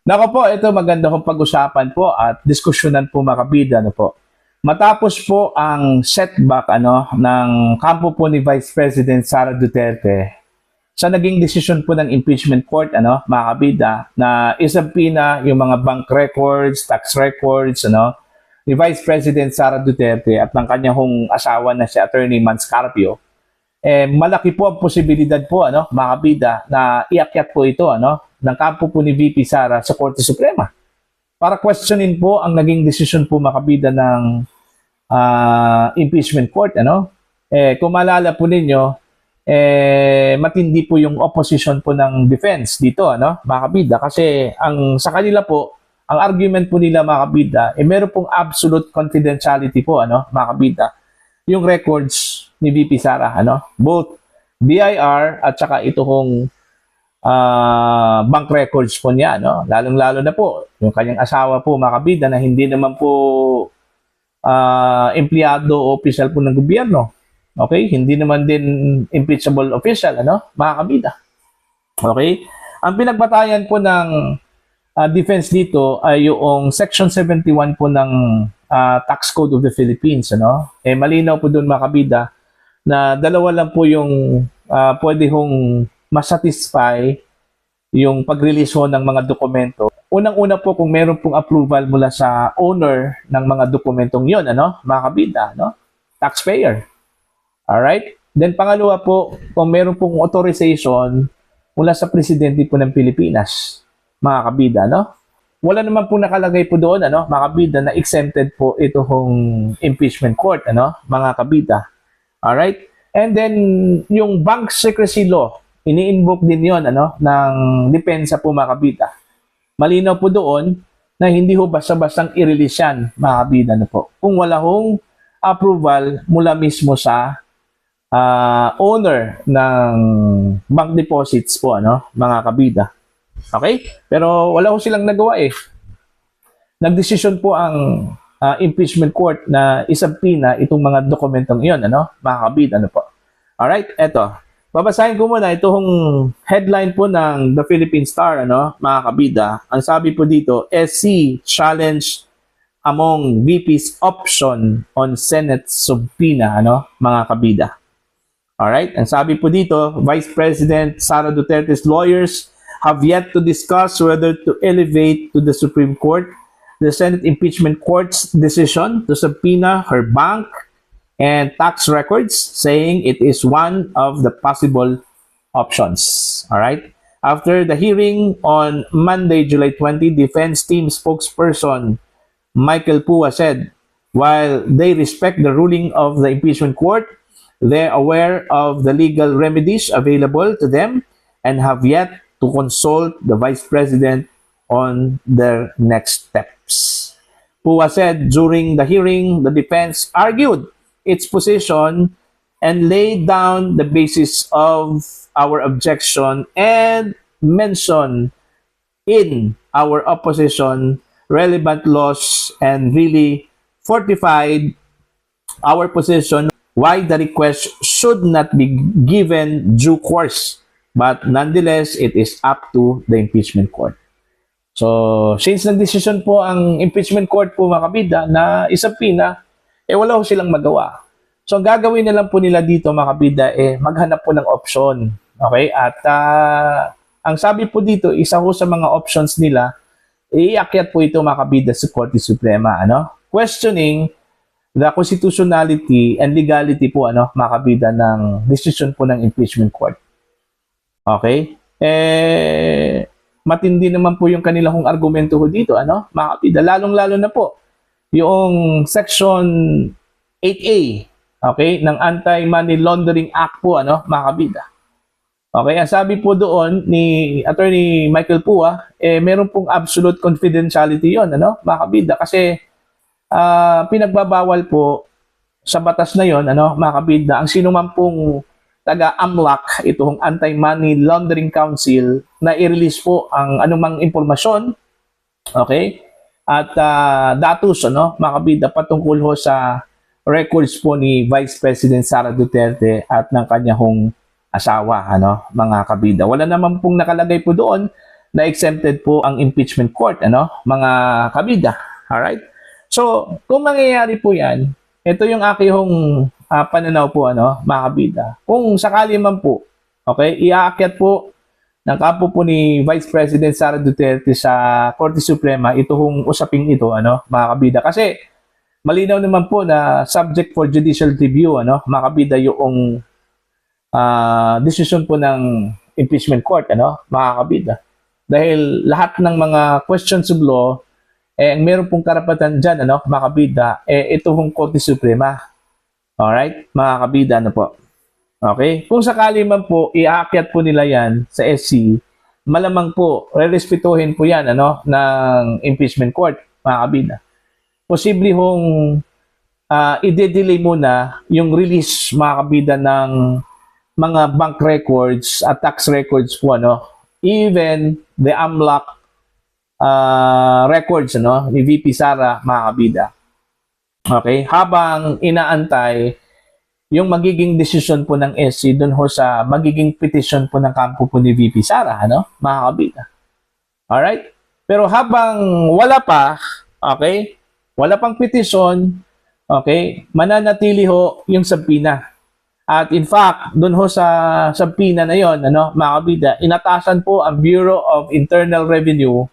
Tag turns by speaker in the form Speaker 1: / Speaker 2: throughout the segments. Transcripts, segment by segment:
Speaker 1: Nako po, ito maganda kong pag-usapan po at diskusyonan po mga kabida, ano po. Matapos po ang setback ng kampo po ni Vice President Sara Duterte sa naging desisyon po ng impeachment court, mga kabida, na isabina yung mga bank records, tax records, ni Vice President Sara Duterte at ng kanyang asawa na si Attorney Mans Carpio. Malaki po ang posibilidad po, mga kabida, na iakyat po ito, ng kampo po ni VP Sara sa Korte Suprema para questionin po ang naging desisyon po makabida ng impeachment court. Kung maalala po ninyo, matindi po yung opposition po ng defense dito, makabida, kasi sa kanila po, ang argument po nila makabida, meron pong absolute confidentiality po, makabida, yung records ni VP Sara, both BIR at saka ito bank records po niya, lalong-lalo na po yung kanyang asawa po makabida na hindi naman po empleyado o official po ng gobyerno. Okay? Hindi naman din impeachable official, mga kabida. Okay? Ang pinagbatayan po ng defense dito ay yung Section 71 po ng Tax Code of the Philippines, malinaw po doon mga kabida na dalawa lang po yung pwede hong masatisfy yung pag-release ng mga dokumento. Unang-una po kung meron pong approval mula sa owner ng mga dokumentong yon, mga kabida, taxpayer. Alright? Then pangalawa po, kung meron pong authorization mula sa presidente po ng Pilipinas, mga kabida, wala naman po nakalagay po doon, mga kabida, na exempted po itong impeachment court, mga kabida. Alright? And then, yung bank secrecy law, ini-invoke din yon ng depensa po mga kabida. Malinaw po doon na hindi ho basta-bastang i-release yan, mga kabida, po. Kung wala hong approval mula mismo sa owner ng bank deposits po, mga kabida. Okay? Pero wala ho silang nagawa eh. Nagdesisyon po ang impeachment court na isabina itong mga dokumentong iyon, mga kabida, po. Alright, eto. Babasahin ko muna itong headline po ng The Philippine Star, mga kabida. Ang sabi po dito, SC challenge among VP's option on Senate subpoena, mga kabida. Alright, ang sabi po dito, Vice President Sara Duterte's lawyers have yet to discuss whether to elevate to the Supreme Court the Senate Impeachment Court's decision to subpoena her bank and tax records, saying it is one of the possible options. All right. After the hearing on Monday, July 20, defense team spokesperson Michael Pua said, while they respect the ruling of the impeachment court, they're aware of the legal remedies available to them and have yet to consult the Vice President on their next steps. Pua said during the hearing, the defense argued its position and laid down the basis of our objection and mentioned in our opposition relevant laws and really fortified our position why the request should not be given due course, but nonetheless it is up to the impeachment court. So since nagdesisyon po ang impeachment court po mga kabida na isabina, wala ho silang magawa. So, ang gagawin na lang po nila dito, mga kabida, maghanap po ng option. Okay? At ang sabi po dito, isa ho sa mga options nila, iakyat po ito, mga kabida, sa Korte Suprema. Questioning the constitutionality and legality po, mga kabida, ng decision po ng impeachment court. Okay? Matindi naman po yung kanilang argumento ho dito, mga kabida. Lalong-lalo na po, yung Section 8A, okay, ng Anti-Money Laundering Act po, mga kabida. Okay, ang sabi po doon ni Attorney Michael Pua, meron pong absolute confidentiality yon, mga kabida, kasi pinagbabawal po sa batas na yon, mga kabida, ang sino man pong taga-AMLAC, itong Anti-Money Laundering Council, na i-release po ang anumang impormasyon, okay, at datos, mga kabida, patungkol ho sa records po ni Vice President Sara Duterte at ng kanyang asawa, mga kabida. Wala naman pong nakalagay po doon na exempted po ang impeachment court, ano, mga kabida. Alright? So, kung mangyayari po yan, ito yung aking pananaw po, ano, mga kabida. Kung sakali man po, okay, iaakyat po ng kampo po ni Vice President Sara Duterte sa Korte Suprema itong usaping ito, ano, mga kabida. Kasi malinaw naman po na subject for judicial review, ano, mga kabida, yung decision po ng impeachment court, ano, mga kabida. Dahil lahat ng mga questions of law, ang meron pong karapatan dyan, ano, mga kabida, ito pong Korte Suprema. Alright, mga kabida, ano po. Okay? Kung sakali man po, iaakyat po nila yan sa SC, malamang po, re-respetuhin po yan, ano, ng impeachment court, mga kabida. Posible hong i-delay muna yung release, mga kabida, ng mga bank records at tax records po, ano, even the AMLAC records, ano, ni VP Sara, mga kabida. Okay? Habang inaantay yung magiging desisyon po ng SC doon ho sa magiging petition po ng kampo po ni VP Sara, ano, mga kabida. Alright? Pero habang wala pa, okay, wala pang petition, okay, mananatili ho yung subpoena. At in fact, doon ho sa subpoena na yon, ano, mga kabida, inatasan po ang Bureau of Internal Revenue,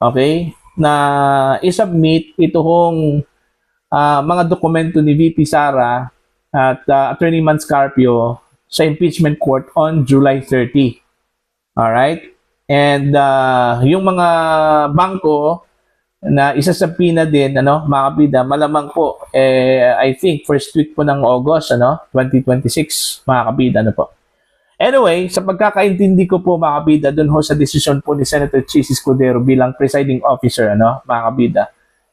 Speaker 1: okay, na isubmit ito hong mga dokumento ni VP Sara at Attorney Manscarpio sa impeachment court on July 30. Alright? And yung mga bangko na isasabina din, ano, mga kabida, malamang po, I think, first week po ng August, ano, 2026, mga kabida, ano po. Anyway, sa pagkakaintindi ko po, mga kabida, dun ho sa desisyon po ni Senator Chis Escudero bilang presiding officer, ano, mga kabida,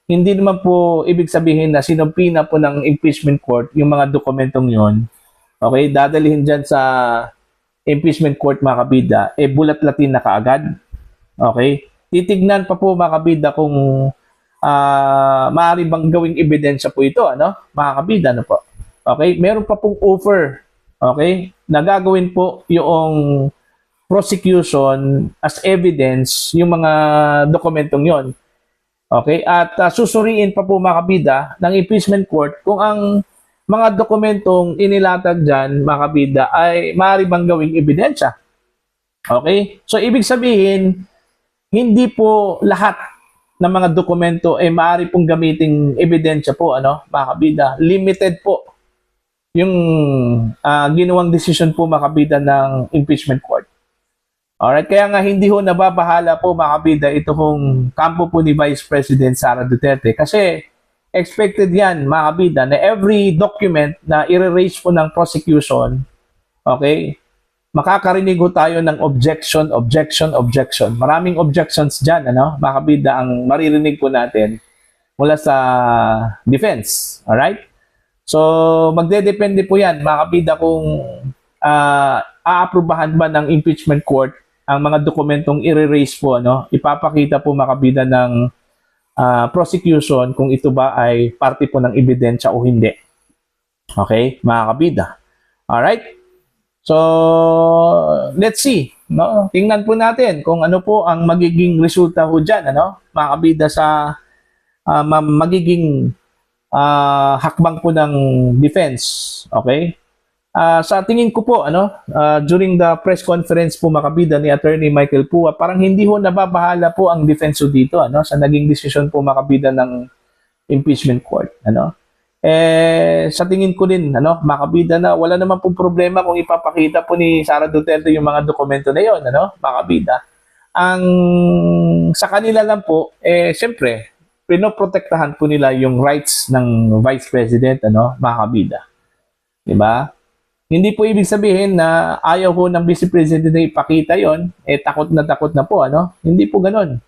Speaker 1: hindi naman po ibig sabihin na sinumpina po ng impeachment court yung mga dokumentong yon. Okay, dadalhin dyan sa impeachment court, mga kabida, bulat-latin na kaagad. Okay, titignan pa po, mga kabida, kung maaari bang gawing ebidensya po ito, ano, mga kabida, ano po. Okay, meron pa pong offer, okay, nagagawin po yung prosecution as evidence yung mga dokumentong yon. Okay? At susuriin pa po, mga kabida, ng impeachment court kung ang mga dokumentong inilatag dyan, mga kabida, ay maaari bang gawing ebidensya. Okay? So, ibig sabihin, hindi po lahat ng mga dokumento ay maaari pong gamiting ebidensya po, ano, mga kabida. Limited po yung ginawang decision po, mga kabida, ng impeachment court. Alright, kaya nga hindi ho nababahala po, mga kabida, ito hong kampo po ni Vice President Sara Duterte kasi expected yan, mga kabida, na every document na i-raise po ng prosecution, okay, makakarinig ho tayo ng objection, objection, objection. Maraming objections dyan, ano, mga kabida, ang maririnig po natin mula sa defense. Alright? So, magdedepende po yan, mga kabida, kung aaprubahan ba ng impeachment court ang mga dokumentong i-raise po, ano, ipapakita po, mga kabida, ng prosecution kung ito ba ay parte po ng ebidensya o hindi. Okay, mga kabida. Alright? So, let's see. No? Tingnan po natin kung ano po ang magiging resulta po dyan, ano, mga kabida, sa magiging hakbang po ng defense. Okay? Sa tingin ko po, ano, during the press conference po, mga kabida, ni Attorney Michael Pua, parang hindi ho nababahala po ang defense dito, ano, sa naging decision po, mga kabida, ng impeachment court, ano. Sa tingin ko din, ano, mga kabida, na wala naman pong problema kung ipapakita po ni Sara Duterte yung mga dokumento na yon, ano, mga kabida. Ang sa kanila lang po, siyempre, pinoprotektahan po nila yung rights ng Vice President, ano, mga kabida. Diba? Hindi po ibig sabihin na ayaw ho ng Vice President na ipakita yon, takot na po, ano? Hindi po ganun.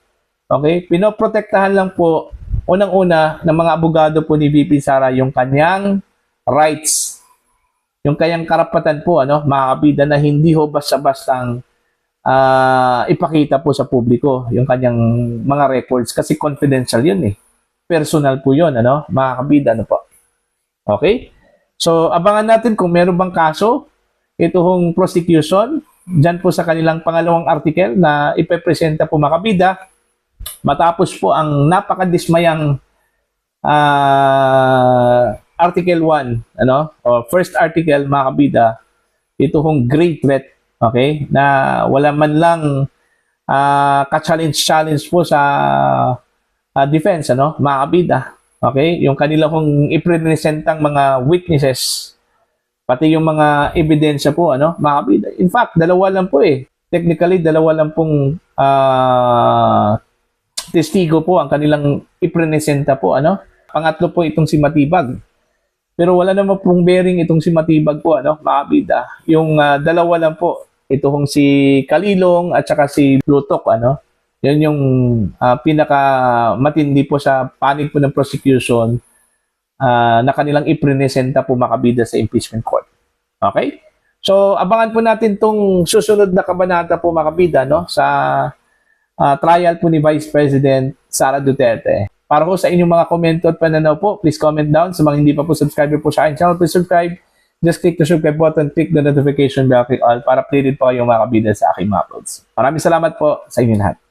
Speaker 1: Okay? Pinoprotektahan lang po, unang-una, ng mga abogado po ni VP Sara yung kanyang rights, yung kanyang karapatan po, ano, mga kabida, na hindi ho basta-bastang ipakita po sa publiko yung kanyang mga records kasi confidential yun, personal po yun, ano, mga kabida, ano po. Okay? So, abangan natin kung meron bang kaso, ito hong prosecution, dyan po sa kanilang pangalawang article na ipepresenta po mga kabida, matapos po ang napakadismayang Article 1, ano, o first article mga kabida, ito hong great threat, okay, na wala man lang ka-challenge po sa defense, ano, mga kabida, okay, yung kanila hong ipresentang mga witnesses, pati yung mga ebidensya po, ano, mga kabida. In fact, dalawa lang po eh. Technically, dalawa lang pong testigo po ang kanilang ipresenta po, ano. Pangatlo po itong si Matibag. Pero wala naman pong bearing itong si Matibag po, ano, mga kabida. Yung dalawa lang po, ito hong si Kalilong at saka si Plutok, ano. Yan yung pinaka matindi po sa panig po ng prosecution na kanilang ipresenta po mga kabida sa impeachment court. Okay? So, abangan po natin tong susunod na kabanata po mga kabida, no, sa trial po ni Vice President Sara Duterte. Para po sa inyong mga komento at pananaw po, please comment down. Sa mga hindi pa po subscriber po sa aking channel, please subscribe. Just click the subscribe button, click the notification bell, click all para updated po kayong mga kabida sa aking mga uploads. Maraming salamat po sa inyo lahat.